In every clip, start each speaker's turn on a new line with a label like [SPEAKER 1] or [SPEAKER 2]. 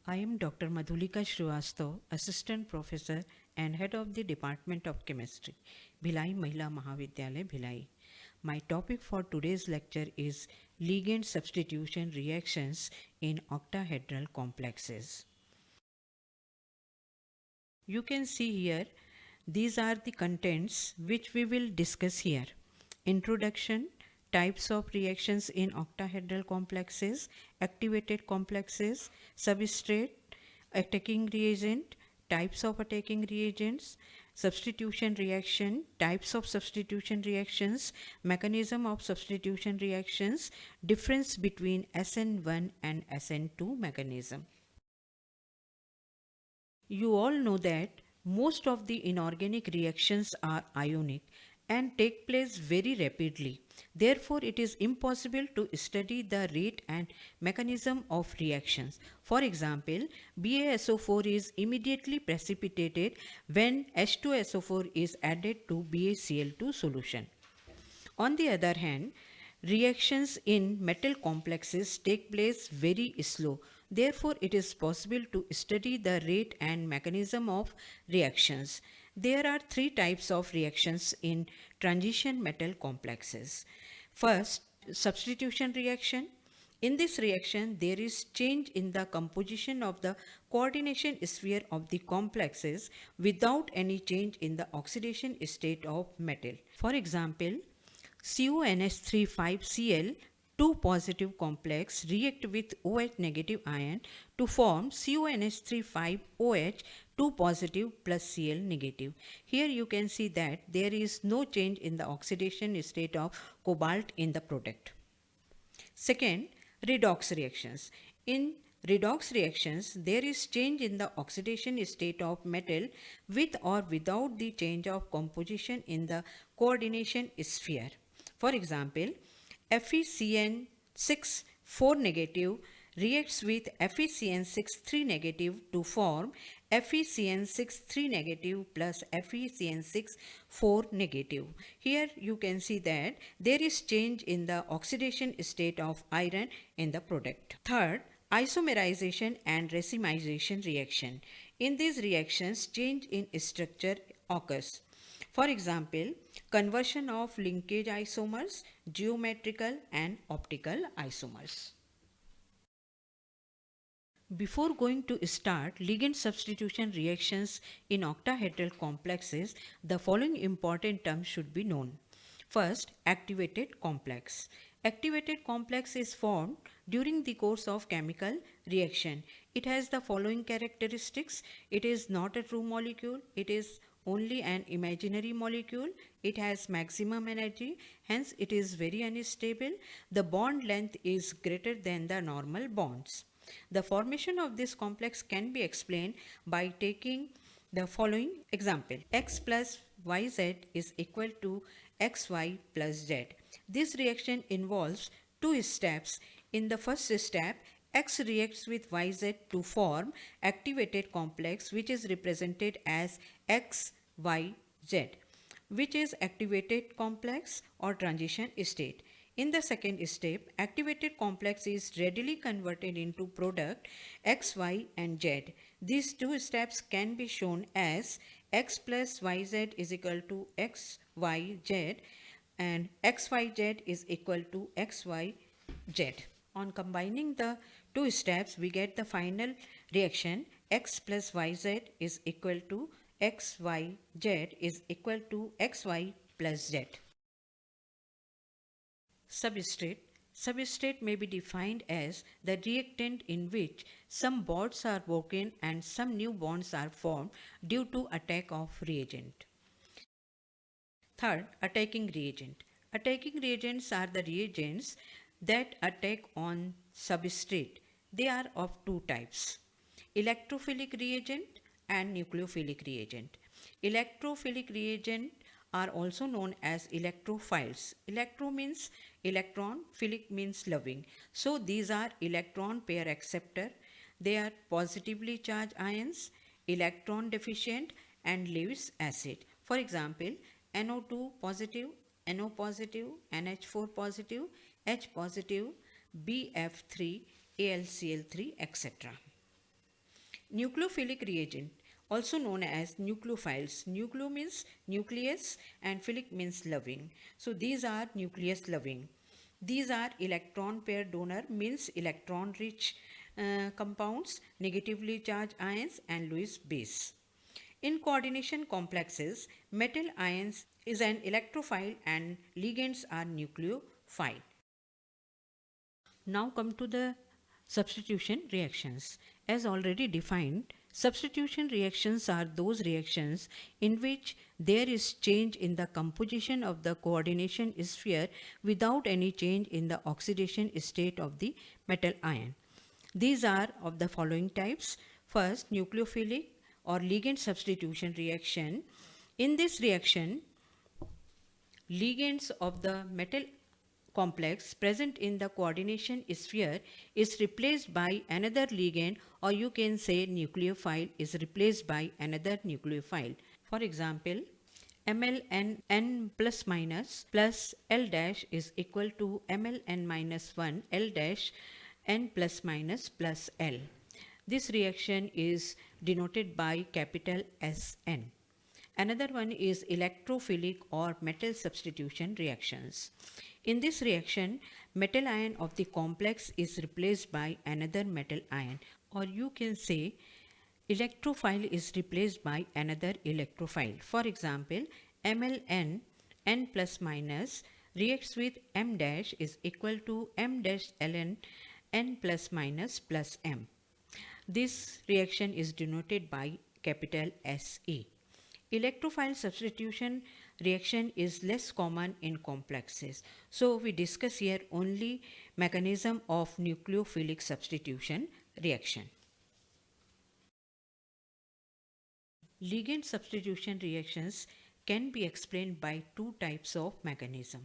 [SPEAKER 1] I am Dr. Madhulika Srivastav, Assistant Professor and Head of the Department of Chemistry, Bhilai Mahila Mahavidyalaya, Bhilai. My topic for today's lecture is ligand substitution reactions in octahedral complexes. You can see here, these are the contents which we will discuss here. Introduction, types of reactions in octahedral complexes, activated complexes, substrate, attacking reagent, types of attacking reagents, substitution reaction, types of substitution reactions, mechanism of substitution reactions, difference between SN1 and SN2 mechanism. You all know that most of the inorganic reactions are ionic and take place very rapidly. Therefore, it is impossible to study the rate and mechanism of reactions. For example, BaSO4 is immediately precipitated when H2SO4 is added to BaCl2 solution. On the other hand, reactions in metal complexes take place very slow. Therefore, it is possible to study the rate and mechanism of reactions. There are three types of reactions in transition metal complexes. First, substitution reaction. In this reaction, there is change in the composition of the coordination sphere of the complexes without any change in the oxidation state of metal. For example, CONH35Cl 2 positive complex react with OH negative ion to form CONH35OH 2 positive plus Cl negative. Here you can see that there is no change in the oxidation state of cobalt in the product. Second, redox reactions. In redox reactions, there is change in the oxidation state of metal with or without the change of composition in the coordination sphere. For example, FeCN6 4 negative reacts with FeCN6 3 negative to form FeCN6 3 negative plus FeCN6 4 negative. Here you can see that there is change in the oxidation state of iron in the product. Third, isomerization and racemization reaction. In these reactions, change in structure occurs. For example, conversion of linkage isomers, geometrical and optical isomers. Before going to start ligand substitution reactions in octahedral complexes, the following important terms should be known. First, activated complex. Activated complex is formed during the course of chemical reaction. It has the following characteristics. It is not a true molecule. It is only an imaginary molecule. It has maximum energy, hence it is very unstable. The bond length is greater than the normal bonds. The formation of this complex can be explained by taking the following example. X plus YZ is equal to XY plus Z. This reaction involves two steps. In the first step, X reacts with YZ to form activated complex which is represented as XYZ, which is activated complex or transition state. In the second step, activated complex is readily converted into product X, Y and Z. These two steps can be shown as X plus YZ is equal to XYZ and XYZ is equal to XYZ. On combining the two steps, we get the final reaction X plus YZ is equal to XYZ is equal to XY plus Z. Substrate. Substrate may be defined as the reactant in which some bonds are broken and some new bonds are formed due to attack of reagent. Third, attacking reagent. Attacking reagents are the reagents that attack on substrate. They are of two types: electrophilic reagent and nucleophilic reagent. Electrophilic reagent are also known as electrophiles. Electro means electron, philic means loving. So these are electron pair acceptor. They are positively charged ions, electron deficient and Lewis acid. For example, NO2 positive, NO positive, NH4 positive, H positive, BF3, AlCl3, etc. Nucleophilic reagent, also known as nucleophiles. Nucleo means nucleus and philic means loving. So these are nucleus loving. These are electron pair donor means electron rich compounds, negatively charged ions and Lewis base. In coordination complexes, metal ions is an electrophile and ligands are nucleophile. Now come to the substitution reactions. As already defined, substitution reactions are those reactions in which there is change in the composition of the coordination sphere without any change in the oxidation state of the metal ion. These are of the following types. First, nucleophilic or ligand substitution reaction. In this reaction, ligands of the metal complex present in the coordination sphere is replaced by another ligand, or you can say nucleophile is replaced by another nucleophile. For example, MlN plus L dash is equal to MlN minus 1 L dash N plus L. This reaction is denoted by capital Sn. Another one is electrophilic or metal substitution reactions. In this reaction, metal ion of the complex is replaced by another metal ion, or you can say electrophile is replaced by another electrophile. For example, MlN N plus minus reacts with M dash is equal to M dash Ln N plus M. This reaction is denoted by capital SE. Electrophile substitution reaction is less common in complexes. So we discuss here only mechanism of nucleophilic substitution reaction. Ligand substitution reactions can be explained by two types of mechanism.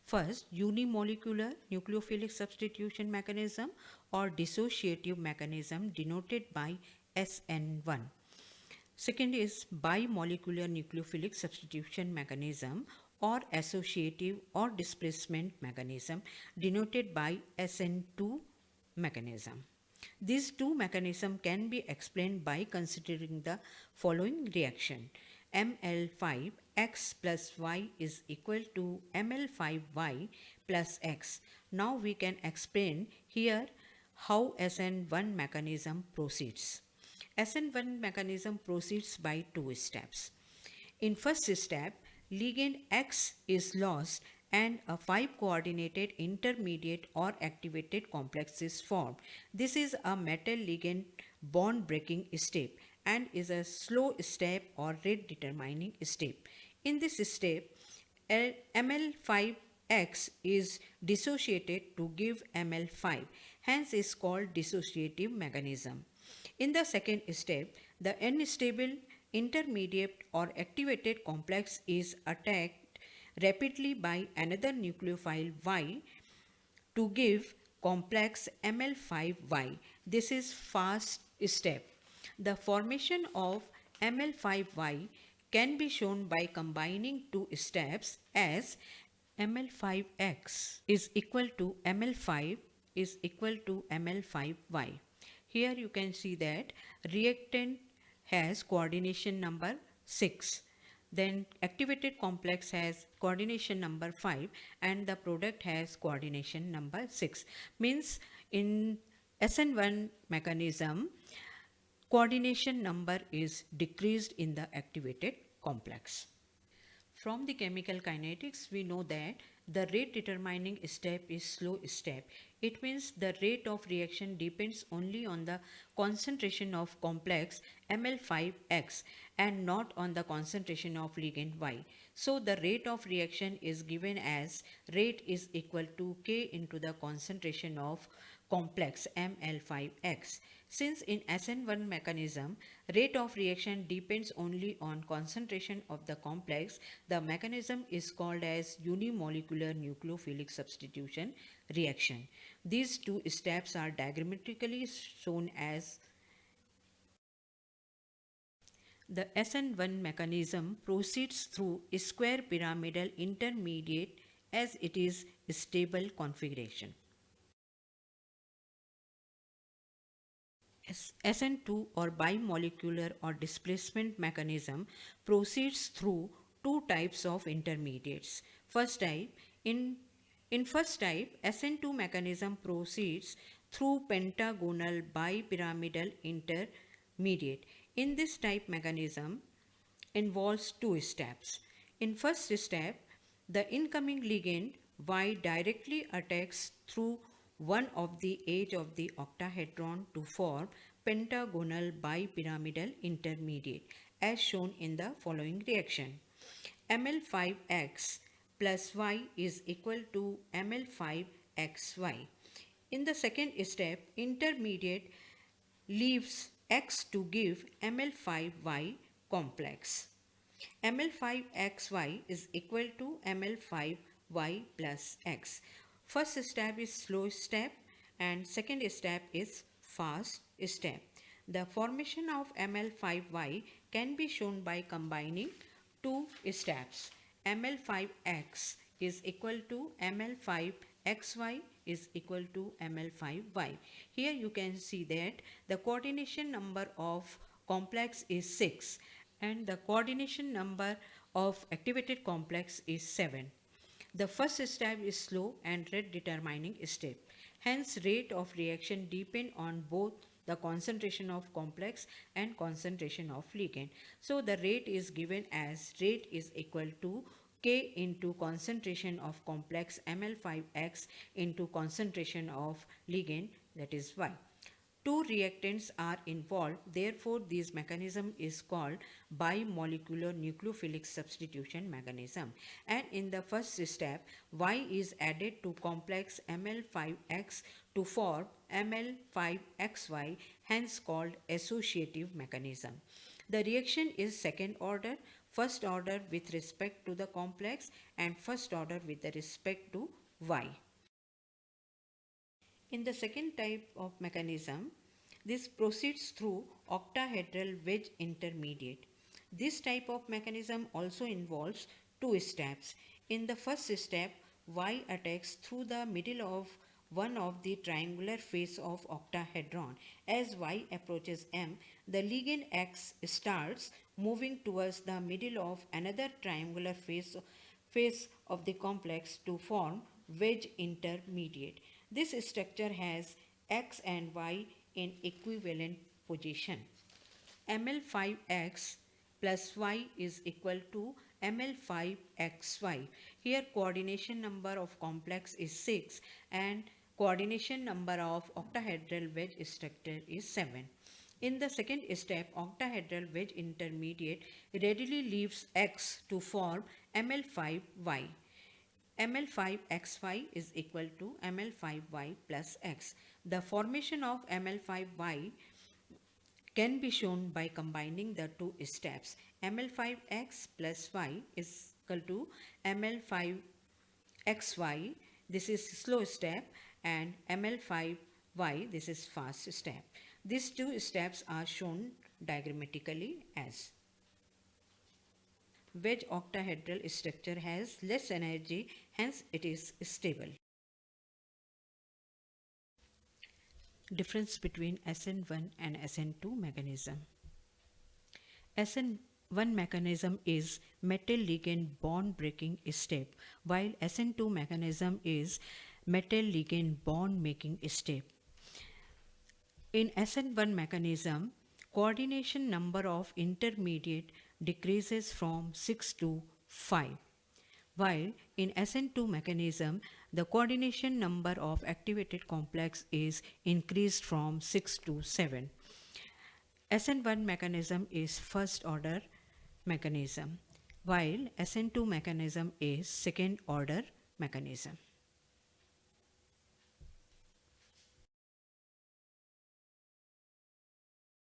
[SPEAKER 1] First, unimolecular nucleophilic substitution mechanism or dissociative mechanism denoted by SN1. Second is bimolecular nucleophilic substitution mechanism or associative or displacement mechanism denoted by SN2 mechanism. These two mechanisms can be explained by considering the following reaction. Ml5x plus y is equal to Ml5y plus x. Now we can explain here how SN1 mechanism proceeds. SN1 mechanism proceeds by two steps. In first step, ligand X is lost and a 5-coordinated intermediate or activated complex is formed. This is a metal ligand bond breaking step and is a slow step or rate determining step. In this step, Ml5X is dissociated to give Ml5, hence is called dissociative mechanism. In the second step, the unstable intermediate or activated complex is attacked rapidly by another nucleophile Y to give complex Ml5Y. This is fast step. The formation of Ml5Y can be shown by combining two steps as Ml5X is equal to Ml5 is equal to Ml5Y. Here you can see that reactant has coordination number 6. Then activated complex has coordination number 5 and the product has coordination number 6. Means in SN1 mechanism, coordination number is decreased in the activated complex. From the chemical kinetics, we know that the rate determining step is slow step. It means the rate of reaction depends only on the concentration of complex Ml5X and not on the concentration of ligand Y. So the rate of reaction is given as rate is equal to K into the concentration of complex Ml5X. Since in SN1 mechanism, rate of reaction depends only on concentration of the complex, the mechanism is called as unimolecular nucleophilic substitution reaction. These two steps are diagrammatically shown as the SN1 mechanism proceeds through a square pyramidal intermediate as it is stable configuration. SN2 or bimolecular or displacement mechanism proceeds through two types of intermediates. First type, in first type, SN2 mechanism proceeds through pentagonal bipyramidal intermediate. In this type mechanism involves two steps. In first step, the incoming ligand Y directly attacks through one of the edge of the octahedron to form pentagonal bipyramidal intermediate as shown in the following reaction. Ml5X plus Y is equal to Ml5XY. In the second step, intermediate leaves X to give Ml5Y complex. Ml5XY is equal to Ml5Y plus X. First step is slow step and second step is fast step. The formation of Ml5Y can be shown by combining two steps. Ml5X is equal to Ml5XY is equal to Ml5Y. Here you can see that the coordination number of complex is 6 and the coordination number of activated complex is 7. The first step is slow and rate determining step. Hence, rate of reaction depend on both the concentration of complex and concentration of ligand. So, the rate is given as rate is equal to K into concentration of complex Ml5X into concentration of ligand, that is Y. Two reactants are involved, therefore this mechanism is called bimolecular nucleophilic substitution mechanism. And in the first step, Y is added to complex Ml5X to form Ml5XY, hence called associative mechanism. The reaction is second order, first order with respect to the complex and first order with respect to Y. In the second type of mechanism, this proceeds through octahedral wedge intermediate. This type of mechanism also involves two steps. In the first step, Y attacks through the middle of one of the triangular face of octahedron. As Y approaches M, the ligand X starts moving towards the middle of another triangular face of the complex to form wedge intermediate. This structure has X and Y in equivalent position. Ml5X plus Y is equal to Ml5XY. Here coordination number of complex is 6 and coordination number of octahedral wedge structure is 7. In the second step, octahedral wedge intermediate readily leaves X to form Ml5Y. Ml5XY is equal to Ml5Y plus X. The formation of Ml5Y can be shown by combining the two steps. Ml5X plus Y is equal to Ml5XY, this is slow step, and Ml5Y, this is fast step. These two steps are shown diagrammatically as wedge octahedral structure has less energy, hence it is stable. Difference between SN1 and SN2 mechanism. SN1 mechanism is metal ligand bond breaking step, while SN2 mechanism is metal ligand bond making step. In SN1 mechanism, coordination number of intermediate decreases from 6 to 5, while in SN2 mechanism, the coordination number of activated complex is increased from 6 to 7. SN1 mechanism is first order mechanism, while SN2 mechanism is second order mechanism.